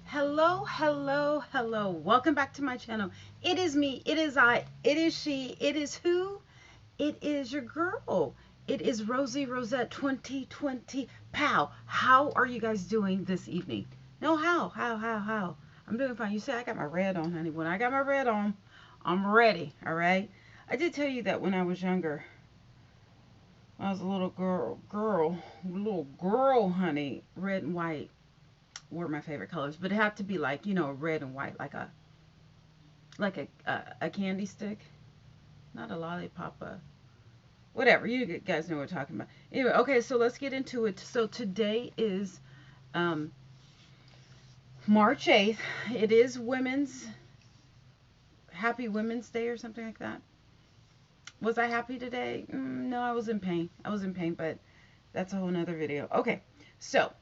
Hello, hello, hello. Welcome back to my channel. It is me, it is I, it is she, it is who? It is your girl. It is Rosie Rosette 2020. Pow. How are you guys doing this evening? No, how? I'm doing fine. You see, I got my red on, honey. When I got my red on, I'm ready, all right? I did tell you that when I was younger, when I was a little girl, honey, red and white were my favorite colors, but it had to be like, red and white, like a candy stick, not a lollipop, whatever. You guys know what we're talking about. Anyway, okay, so let's get into it. So today is um, March 8th. It is Happy Women's Day or something like that. Was I happy today? No, I was in pain. But that's a whole nother video. Okay, so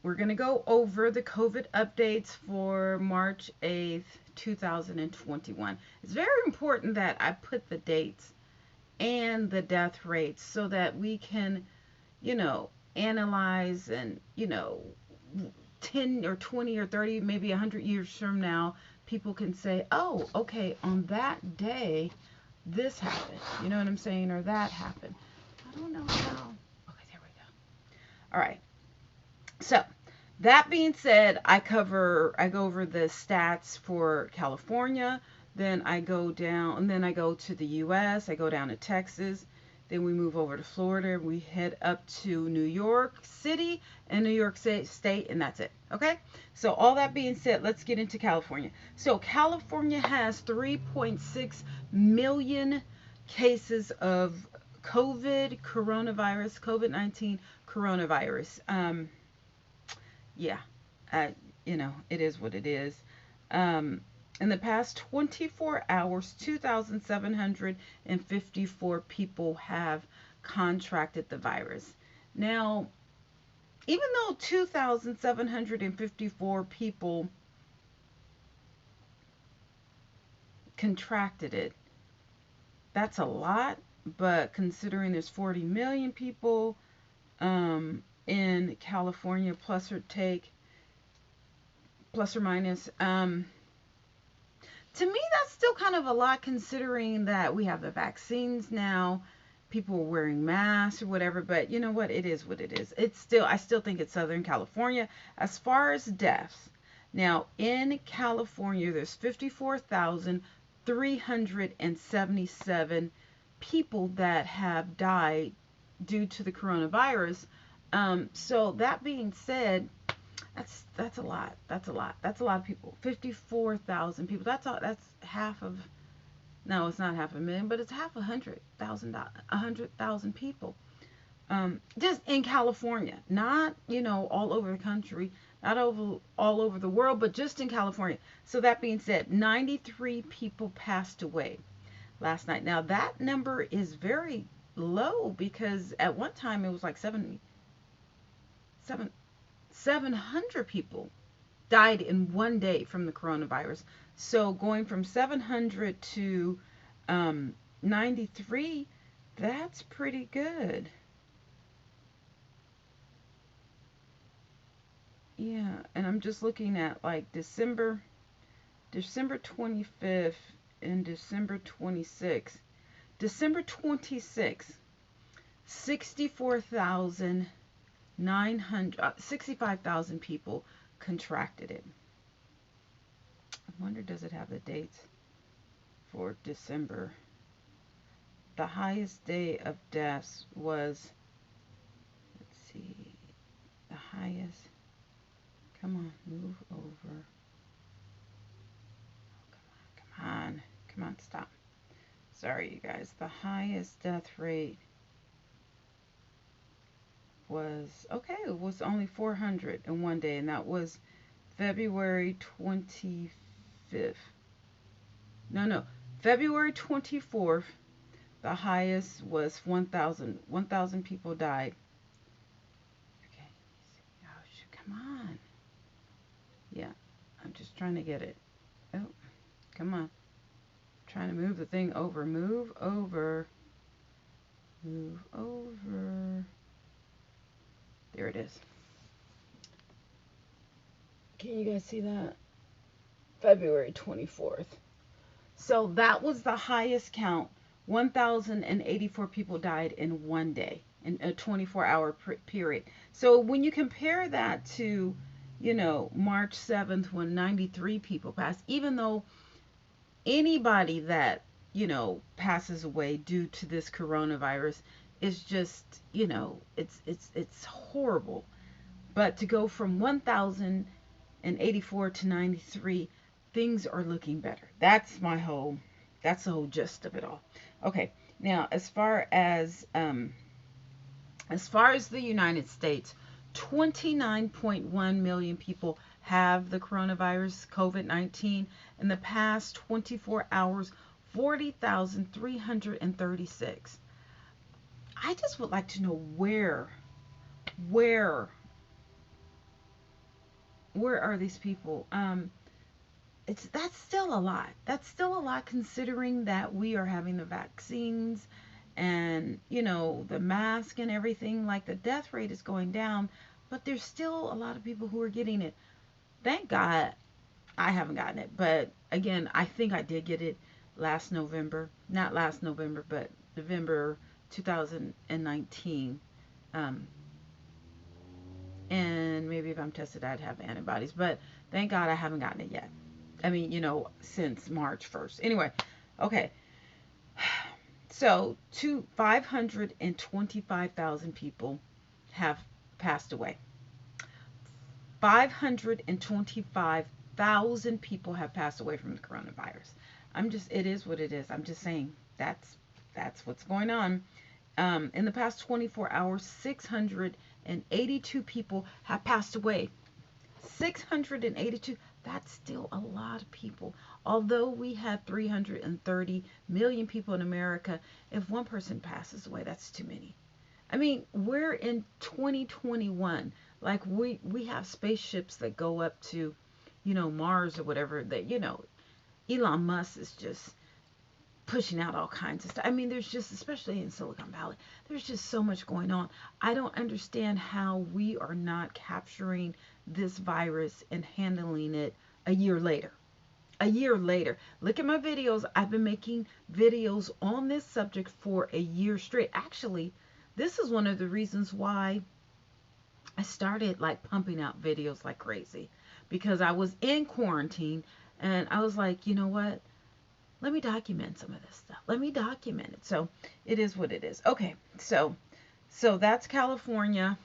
we're going to go over the COVID updates for March 8th, 2021. It's very important that I put the dates and the death rates so that we can, analyze and, 10 or 20 or 30, maybe 100 years from now, people can say, oh, okay, on that day, this happened. You know what I'm saying? Or that happened. I don't know how. Okay, there we go. All right. So, that being said, I go over the stats for California, then I go down, and then I go to the US, I go down to Texas, then we move over to Florida, we head up to New York City and New York State, and that's it. Okay? So, all that being said, let's get into California. So, California has 3.6 million cases of COVID-19 coronavirus. Yeah, it is what it is. Um, in the past 24 hours, 2,754 people have contracted the virus. Now, even though 2,754 people contracted it, that's a lot, but considering there's 40 million people in California, plus or minus. To me, that's still kind of a lot considering that we have the vaccines now. People are wearing masks or whatever, but you know what? It is what it is. I still think it's Southern California. As far as deaths, now in California, there's 54,377 people that have died due to the coronavirus. So that being said, that's a lot. That's a lot of people. 54,000 people. That's half of. No, it's not half a million, but it's half 100,000 people. Just in California, not all over the country, not all over the world, but just in California. So that being said, 93 people passed away last night. Now that number is very low because at one time it was like 700 people died in one day from the coronavirus. So going from 700 to 93, that's pretty good. Yeah, and I'm just looking at like December 25th and December 26th. December 26th, 65,000 people contracted it. I wonder, does it have the dates for December? The highest day of deaths was, let's see, the highest. Come on, move over. Oh, come on, stop. Sorry, you guys. The highest death rate it was only 400 in one day, and that was February 25th. No, February 24th, the highest was 1,000 people died. Okay, oh, come on. Yeah, I'm just trying to get it. Oh, come on. Trying to move the thing over. Move over. There it is. Can you guys see that? February 24th. So that was the highest count. 1,084 people died in one day, in a 24-hour period. So when you compare that to, March 7th when 93 people passed, even though anybody that, passes away due to this coronavirus is just, it's horrible. But to go from 1,084 to 93, things are looking better. That's the whole gist of it all. Okay, now as far as the United States, 29.1 million people have the coronavirus, COVID-19. In the past 24 hours, 40,336. I just would like to know where are these people? That's still a lot. That's still a lot considering that we are having the vaccines and the mask and everything. Like, the death rate is going down, but there's still a lot of people who are getting it. Thank God I haven't gotten it, but again, I think I did get it last November. Not last November, but November 2019. And maybe if I'm tested, I'd have antibodies, but thank God I haven't gotten it yet. I mean, since March 1st. Anyway, okay. So, 525,000 people have passed away. 525,000 people have passed away from the coronavirus. It is what it is. I'm just saying that's what's going on. In the past 24 hours, 682 people have passed away. 682. That's still a lot of people. Although we had 330 million people in America, if one person passes away, that's too many. I mean, we're in 2021. Like, we have spaceships that go up to, Mars or whatever. That, Elon Musk is just pushing out all kinds of stuff. I mean, there's just, especially in Silicon Valley, there's just so much going on. I don't understand how we are not capturing this virus and handling it a year later. A year later. Look at my videos. I've been making videos on this subject for a year straight. Actually, this is one of the reasons why I started pumping out videos like crazy, because I was in quarantine and I was like, you know what? Let me document some of this stuff. Let me document it. So it is what it is. Okay, so that's California.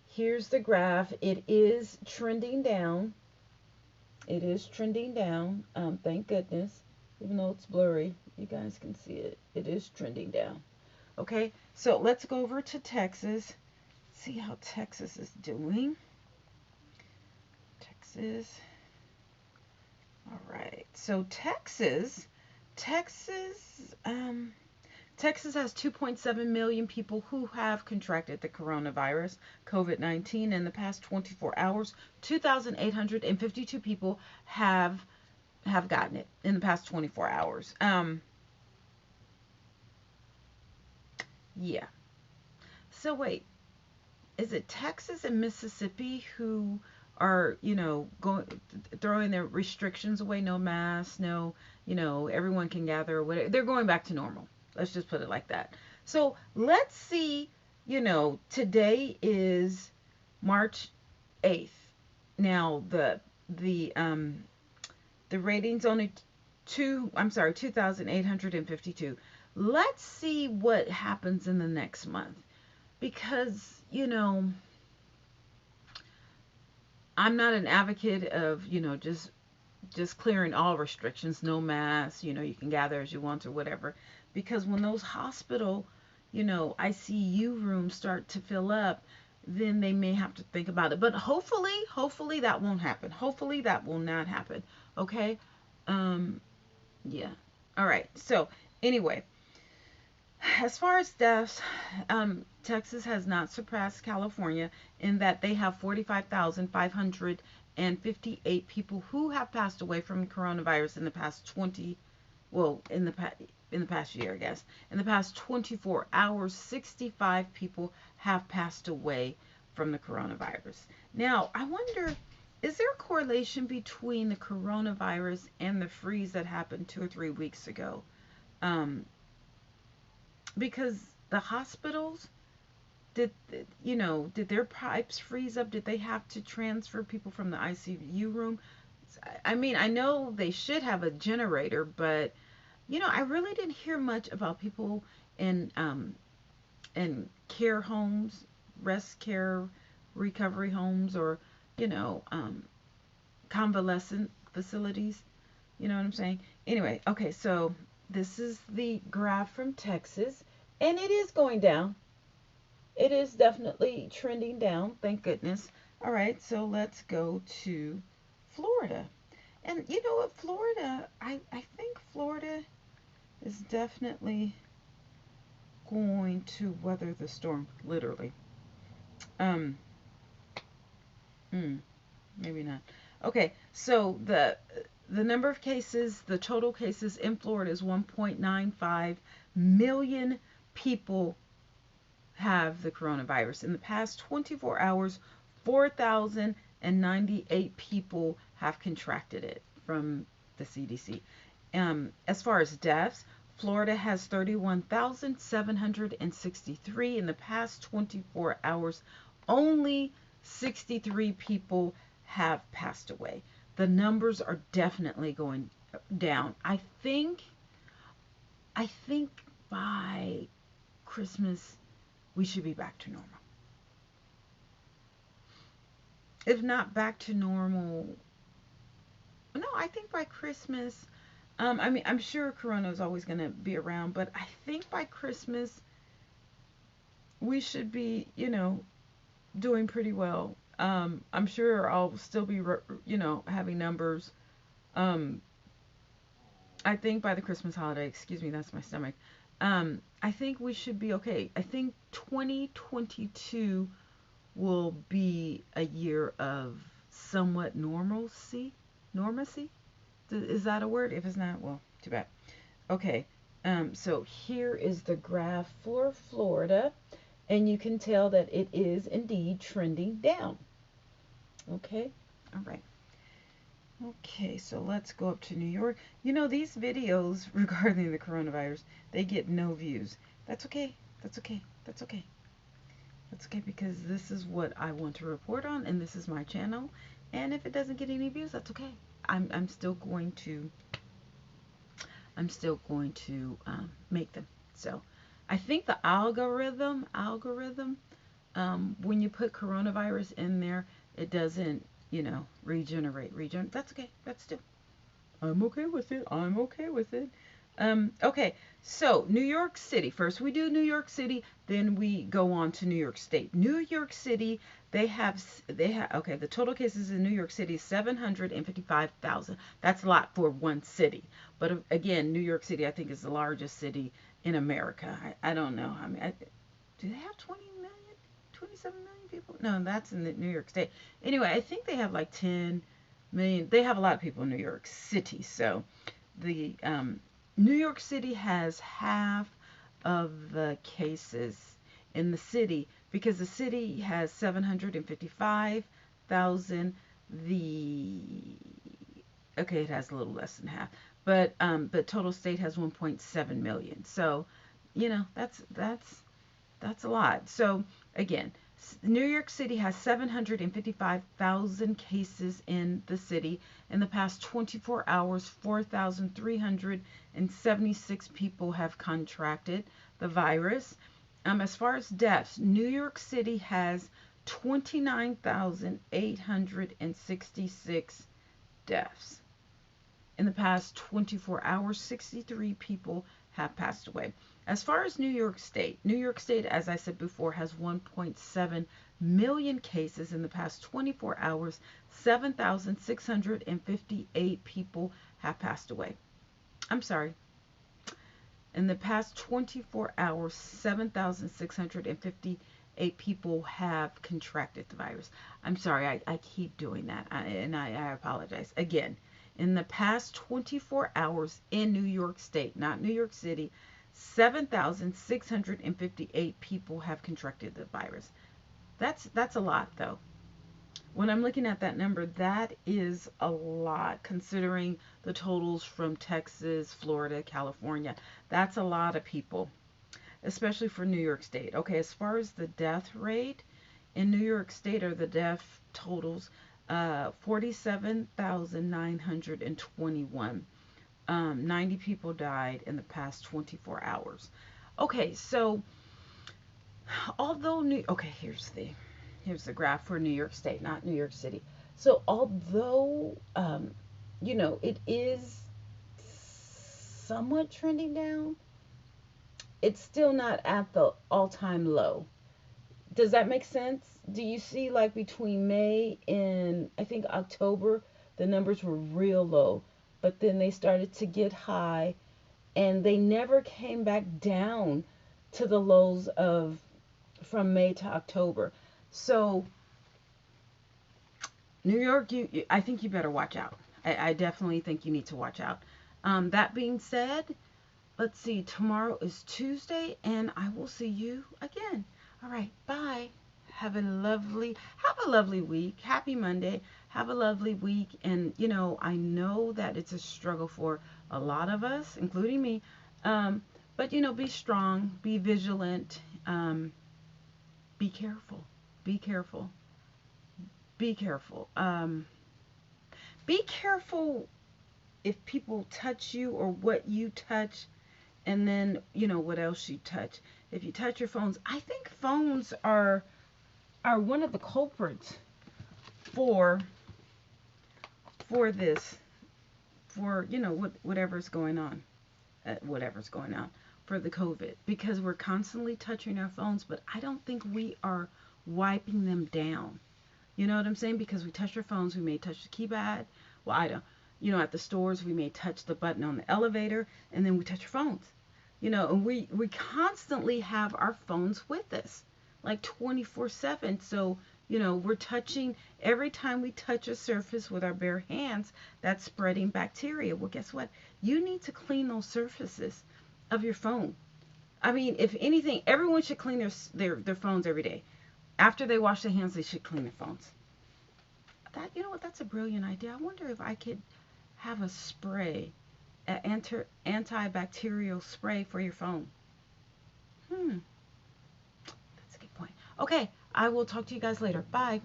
Here's the graph. It is trending down. It is trending down. Thank goodness. Even though it's blurry, you guys can see it. It is trending down. Okay, so let's go over to Texas. See how Texas is doing. Texas. All right. So Texas has 2.7 million people who have contracted the coronavirus, COVID-19. In the past 24 hours, 2,852 people have gotten it in the past 24 hours. Yeah. So wait, is it Texas and Mississippi who are, throwing their restrictions away? No masks, no, everyone can gather or whatever. They're going back to normal. Let's just put it like that. So let's see, today is March 8th. Now the rating's only 2,852. Let's see what happens in the next month, because, I'm not an advocate of, just clearing all restrictions, no masks, you can gather as you want or whatever. Because when those hospital, ICU rooms start to fill up, then they may have to think about it. But hopefully that won't happen. Hopefully that will not happen. Okay? Yeah. All right. So anyway, as far as deaths, Texas has not surpassed California in that they have 45,558 people who have passed away from coronavirus in the past in the past year, I guess. In the past 24 hours, 65 people have passed away from the coronavirus. Now, I wonder, is there a correlation between the coronavirus and the freeze that happened 2 or 3 weeks ago? Um, because the hospitals, did did their pipes freeze up? Did they have to transfer people from the ICU room? I mean, I know they should have a generator, but I really didn't hear much about people in care homes, rest care, recovery homes, or you know um, convalescent facilities. You know what I'm saying? Anyway, okay, so this is the graph from Texas, and it is going down. It is definitely trending down, thank goodness. All right, so let's go to Florida. And you know what, Florida, I think Florida is definitely going to weather the storm, literally. Um, hmm, maybe not. Okay, so the number of cases, the total cases in Florida is 1.95 million people have the coronavirus. In the past 24 hours, 4,098 people have contracted it from the CDC. As far as deaths, Florida has 31,763. In the past 24 hours, only 63 people have passed away. The numbers are definitely going down. I think by Christmas we should be back to normal. If not back to normal, no, I think by Christmas, I mean, I'm sure Corona is always going to be around, but I think by Christmas we should be, doing pretty well. I'm sure I'll still be, having numbers. Um, I think by the Christmas holiday, excuse me, that's my stomach. I think we should be okay. I think 2022 will be a year of somewhat normalcy. Normacy? Is that a word? If it's not, well, too bad. Okay. So here is the graph for Florida, and you can tell that it is indeed trending down. Okay. All right. Okay, so let's go up to New York. These videos regarding the coronavirus, they get no views. That's okay. That's okay. That's okay. That's okay, because this is what I want to report on, and this is my channel. And if it doesn't get any views, that's okay. I'm still going to make them. So I think the algorithm, when you put coronavirus in there, it doesn't, regenerate. That's okay. That's still, I'm okay with it. I'm okay with it. Okay, so New York City. First we do New York City, then we go on to New York State. New York City, okay, the total cases in New York City is 755,000. That's a lot for one city. But again, New York City, I think, is the largest city in America. I don't know. I mean, do they have 20 million, 27 million people? No, that's in the New York State. Anyway, I think they have like 10 million. They have a lot of people in New York City. So the New York City has half of the cases in the city, because the city has 755,000. Okay, it has a little less than half, but total state has 1.7 million. So, that's a lot. So again, New York City has 755,000 cases in the city. In the past 24 hours, 4,376 people have contracted the virus. As far as deaths, New York City has 29,866 deaths. In the past 24 hours, 63 people have passed away. As far as New York State, as I said before, has 1.7 million cases. In the past 24 hours, 7,658 people have passed away. I'm sorry. In the past 24 hours, 7,658 people have contracted the virus. I'm sorry, I keep doing that, and I apologize. Again, in the past 24 hours in New York State, not New York City, 7,658 people have contracted the virus. That's a lot, though. when I'm looking at that number, that is a lot considering the totals from Texas, Florida, California. That's a lot of people, especially for New York State. Okay, as far as the death rate in New York State, are the death totals 47,921. 90 people died in the past 24 hours. Okay, so although here's the graph for New York State, not New York City. So although it is somewhat trending down, it's still not at the all-time low. Does that make sense? Do you see, like, between May and I think October, the numbers were real low, but then they started to get high, and they never came back down to the lows of from May to October. So New York, I think you better watch out. I definitely think you need to watch out. That being said, let's see. Tomorrow is Tuesday, and I will see you again. All right, bye. Have a lovely week. Happy Monday. Have a lovely week. And I know that it's a struggle for a lot of us, including me. But be strong, be vigilant, be careful, be careful, be careful. Be careful if people touch you or what you touch, and then what else you touch. If you touch your phones, I think phones are one of the culprits for this, for whatever's going on, for the COVID, because we're constantly touching our phones, but I don't think we are wiping them down. You know what I'm saying? Because we touch our phones, we may touch the keypad. Well, I don't. At the stores, we may touch the button on the elevator, and then we touch our phones. And we constantly have our phones with us, like 24/7. So, we're touching, every time we touch a surface with our bare hands, that's spreading bacteria. Well, guess what? You need to clean those surfaces of your phone. I mean, if anything, everyone should clean their phones every day. After they wash their hands, they should clean their phones. You know what? That's a brilliant idea. I wonder if I could have a spray, an antibacterial spray for your phone. That's a good point. Okay, I will talk to you guys later. Bye.